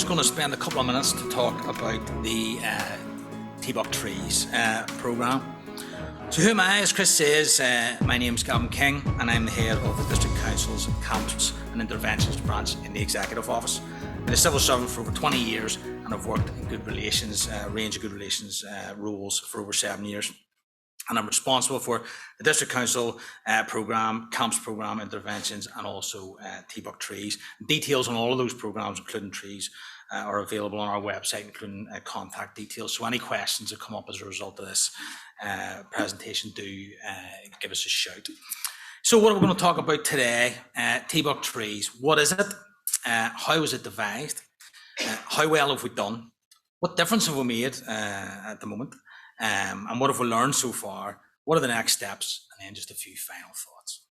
just going to spend a couple of minutes to talk about the TBUC Trees programme. So who am I? As Chris says, my name is Gavin King and I'm the head of the District Council's Camps and Interventions branch in the Executive Office. I've been a civil servant for over 20 years and I've worked in good relations, range of good relations roles for over 7 years. And I'm responsible for the District Council programme, Camps programme, interventions, and also TBUC Trees. Details on all of those programmes, including Trees, are available on our website, including contact details. So any questions that come up as a result of this presentation, do give us a shout. So what are we going to talk about today? TBUC Trees. What is it? How was it devised? How well have we done? What difference have we made at the moment? And what have we learned so far? What are the next steps? And then just a few final thoughts.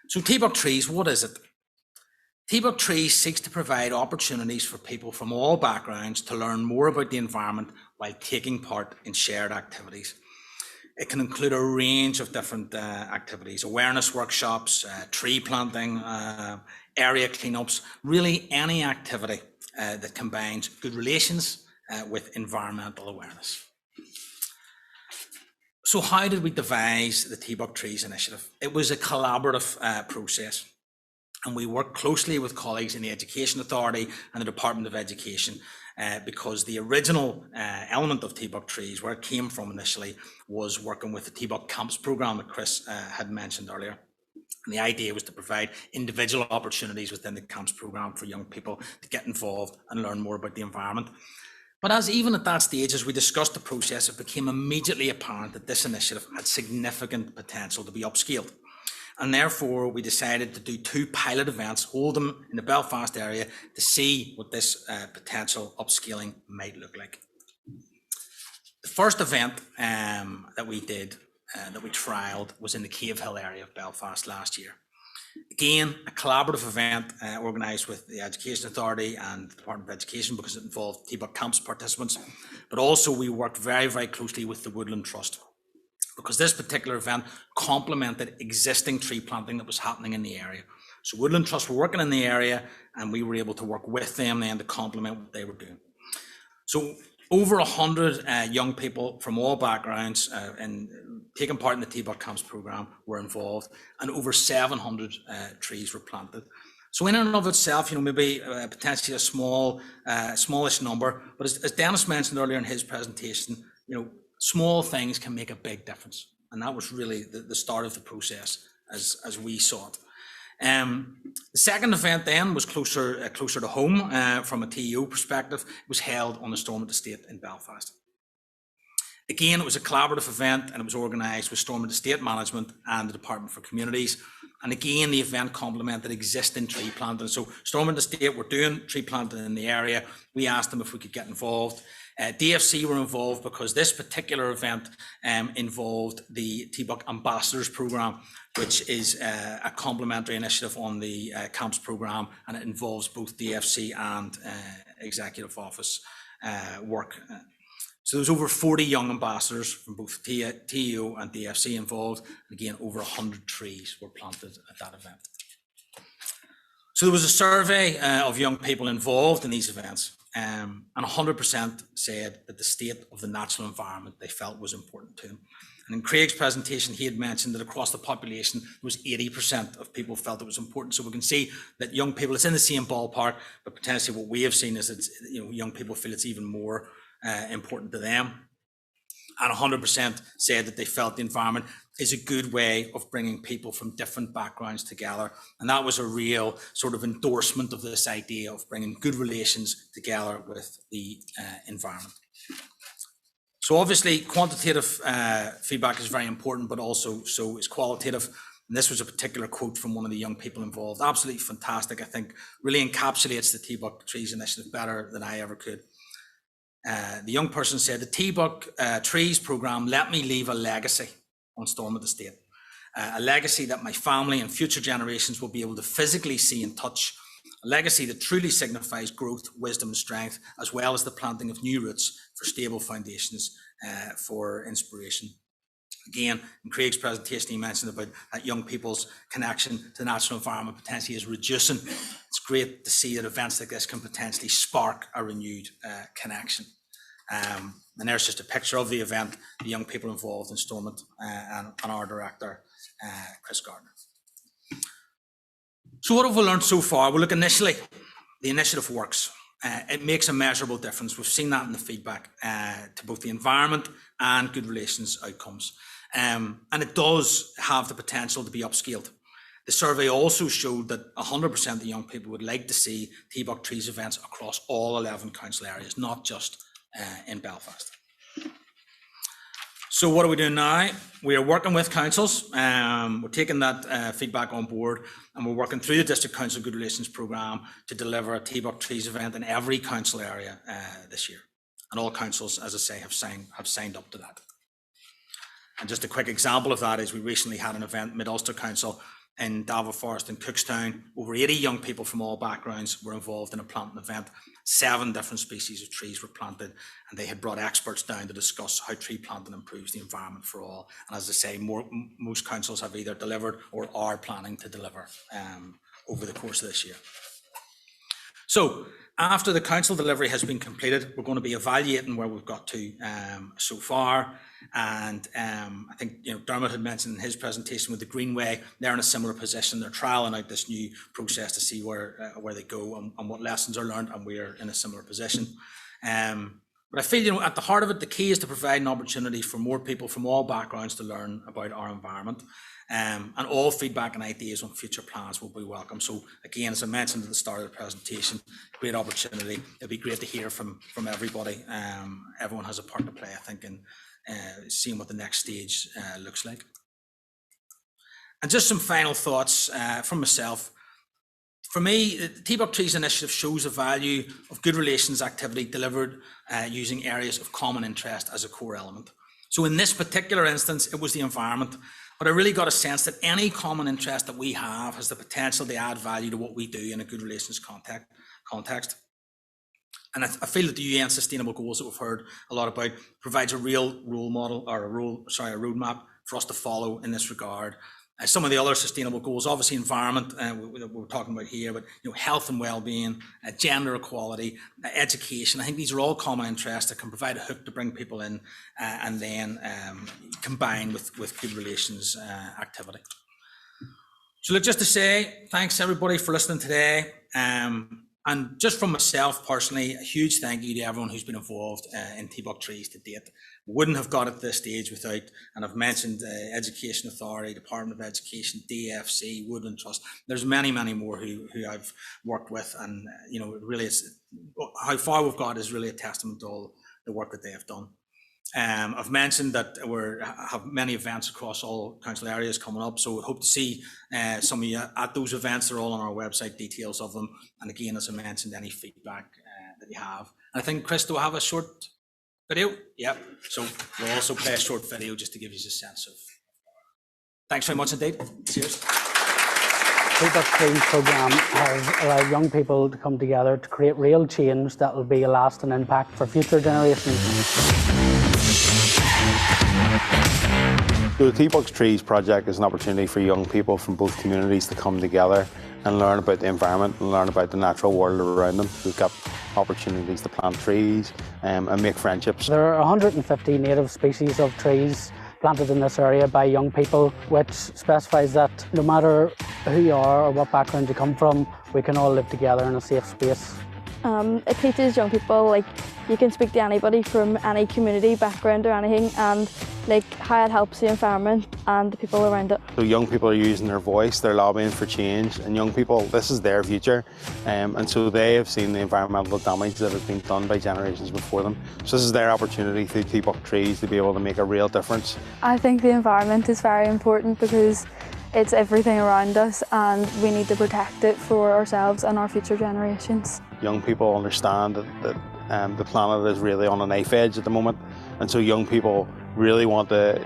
So TBUC Trees, what is it? TBUC Trees seeks to provide opportunities for people from all backgrounds to learn more about the environment while taking part in shared activities. It can include a range of different activities, awareness workshops, tree planting, area cleanups, really any activity that combines good relations with environmental awareness. So how did we devise the TBUC Trees initiative? It was a collaborative process, and we worked closely with colleagues in the Education Authority and the Department of Education because the original element of TBUC Trees, where it came from initially, was working with the TBUC Camps programme that Chris had mentioned earlier. And the idea was to provide individual opportunities within the Camps programme for young people to get involved and learn more about the environment. But as even at that stage, as we discussed the process, it became immediately apparent that this initiative had significant potential to be upscaled. And therefore, we decided to do 2 pilot events, hold them in the Belfast area to see what this potential upscaling might look like. The first event that we did, that we trialled, was in the Cave Hill area of Belfast last year. Again, a collaborative event organised with the Education Authority and the Department of Education because it involved TBUC Camps participants, but also we worked very, very closely with the Woodland Trust because this particular event complemented existing tree planting that was happening in the area. So Woodland Trust were working in the area and we were able to work with them then to complement what they were doing. So over 100 young people from all backgrounds and taking part in the TBUC Camps programme were involved, and over 700 trees were planted. So in and of itself, maybe potentially a smallish number, but as Dennis mentioned earlier in his presentation, small things can make a big difference. And that was really the start of the process as we saw it. The second event then was closer to home from a TEO perspective. It was held on the Stormont Estate in Belfast. Again, it was a collaborative event and it was organised with Stormont Estate Management and the Department for Communities. And again, the event complemented existing tree planting. So Stormont Estate were doing tree planting in the area. We asked them if we could get involved. DFC were involved because this particular event involved the TBUC Ambassadors Programme, which is a complementary initiative on the Camps Programme, and it involves both DFC and Executive Office work. So there's over 40 young ambassadors from both TEO and DFC involved. And again, over 100 trees were planted at that event. So there was a survey of young people involved in these events, and 100% said that the state of the natural environment they felt was important to them. And in Craig's presentation, he had mentioned that across the population, it was 80% of people felt it was important. So we can see that young people, it's in the same ballpark, but potentially what we have seen is that young people feel it's even more important to them. And 100% said that they felt the environment is a good way of bringing people from different backgrounds together. And that was a real sort of endorsement of this idea of bringing good relations together with the environment. So obviously quantitative feedback is very important, but also so is qualitative. And this was a particular quote from one of the young people involved. Absolutely fantastic. I think really encapsulates the TBUC Trees initiative better than I ever could. The young person said, the TBUC Trees programme let me leave a legacy on Stormont Estate, a legacy that my family and future generations will be able to physically see and touch, a legacy that truly signifies growth, wisdom and strength, as well as the planting of new roots for stable foundations for inspiration. Again, in Craig's presentation, he mentioned about that young people's connection to the natural environment potentially is reducing. It's great to see that events like this can potentially spark a renewed connection. And there's just a picture of the event, the young people involved in Stormont, and our director, Chris Gardner. So what have we learned so far? Well, look, initially, the initiative works. It makes a measurable difference. We've seen that in the feedback to both the environment and good relations outcomes. And it does have the potential to be upscaled. The survey also showed that 100% of the young people would like to see TBUC Trees events across all 11 council areas, not just in Belfast. So what are we doing now? We are working with councils. We're taking that feedback on board, and we're working through the District Council Good Relations Programme to deliver a TBUC Trees event in every council area this year. And all councils, as I say, have signed up to that. And just a quick example of that is we recently had an event, Mid-Ulster Council, in Davil Forest in Cookstown. Over 80 young people from all backgrounds were involved in a planting event. 7 different species of trees were planted, and they had brought experts down to discuss how tree planting improves the environment for all. And as I say, most councils have either delivered or are planning to deliver over the course of this year. So after the council delivery has been completed, we're going to be evaluating where we've got to so far. And I think Dermot had mentioned in his presentation with the Greenway, they're in a similar position. They're trialling out this new process to see where they go and what lessons are learned, and we're in a similar position. But I feel, at the heart of it, the key is to provide an opportunity for more people from all backgrounds to learn about our environment. And all feedback and ideas on future plans will be welcome. So again, as I mentioned at the start of the presentation, great opportunity. It'd be great to hear from everybody. Everyone has a part to play, I think, in seeing what the next stage looks like. And just some final thoughts from myself. For me, the TBUC Trees initiative shows the value of good relations activity delivered using areas of common interest as a core element. So in this particular instance, it was the environment, but I really got a sense that any common interest that we have has the potential to add value to what we do in a good relations context. And I feel that the UN Sustainable Goals that we've heard a lot about provides a real role model, or a roadmap for us to follow in this regard. Some of the other sustainable goals, obviously environment, we're talking about here, but health and well-being, gender equality, education. I think these are all common interests that can provide a hook to bring people in, and then combine with good relations activity. So look, just to say thanks everybody for listening today. And just from myself personally, a huge thank you to everyone who's been involved in TBUC Trees to date. Wouldn't have got at this stage without, and I've mentioned Education Authority, Department of Education, DFC, Woodland Trust. There's many, many more who I've worked with, and really it's, how far we've got is really a testament to all the work that they have done. I've mentioned that we have many events across all council areas coming up, so we hope to see some of you at those events. They're all on our website, details of them. And again, as I mentioned, any feedback that you have. And I think, Chris, do I have a short video? Yep. So we'll also play a short video just to give you a sense of. Thanks very much indeed. Cheers. The TBUC Trees programme has allowed young people to come together to create real change that will be a lasting impact for future generations. So the TBUC Trees project is an opportunity for young people from both communities to come together and learn about the environment and learn about the natural world around them. We've got opportunities to plant trees and make friendships. There are 150 native species of trees planted in this area by young people, which specifies that no matter who you are or what background you come from, we can all live together in a safe space. It teaches young people, like, you can speak to anybody from any community background or anything, and like how it helps the environment and the people around it. So young people are using their voice, they're lobbying for change, and young people, this is their future, and so they have seen the environmental damage that has been done by generations before them. So this is their opportunity through TBUC Trees to be able to make a real difference. I think the environment is very important because it's everything around us, and we need to protect it for ourselves and our future generations. Young people understand that the planet is really on a knife edge at the moment, and so young people really want to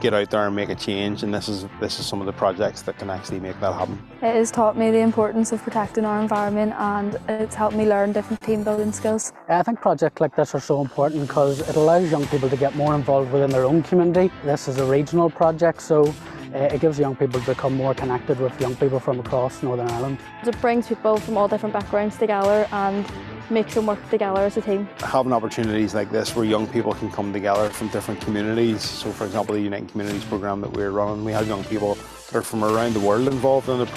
get out there and make a change, and this is some of the projects that can actually make that happen. It has taught me the importance of protecting our environment, and it's helped me learn different team building skills. I think projects like this are so important because it allows young people to get more involved within their own community. This is a regional project, so It gives young people to become more connected with young people from across Northern Ireland. It brings people from all different backgrounds together and makes them work together as a team. Having opportunities like this where young people can come together from different communities. So for example, the Uniting Communities programme that we're running, we have young people that are from around the world involved in the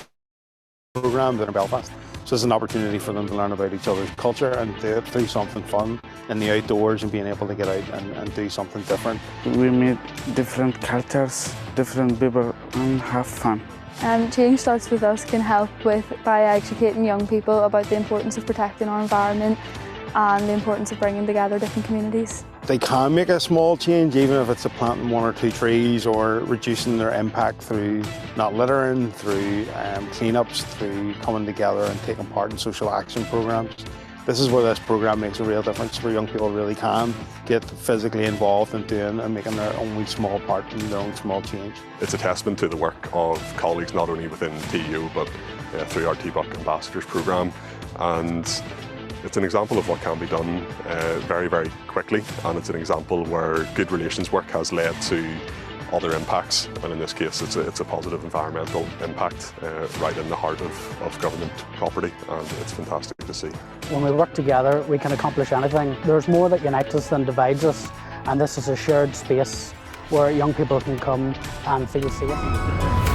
programme in Belfast. So it's an opportunity for them to learn about each other's culture and do it through something fun in the outdoors and being able to get out and do something different. We meet different cultures, different people, and have fun. Change Starts With Us can help by educating young people about the importance of protecting our environment and the importance of bringing together different communities. They can make a small change, even if it's a planting 1 or 2 trees or reducing their impact through not littering, through cleanups, through coming together and taking part in social action programs. This is where this programme makes a real difference, where young people really can get physically involved in doing and making their own wee small part in their own small change. It's a testament to the work of colleagues not only within TU but through our TBUC Ambassadors programme, and it's an example of what can be done very, very quickly, and it's an example where good relations work has led to other impacts, and in this case it's a positive environmental impact right in the heart of government property, and it's fantastic to see. When we work together, we can accomplish anything. There's more that unites us than divides us, and this is a shared space where young people can come and feel safe.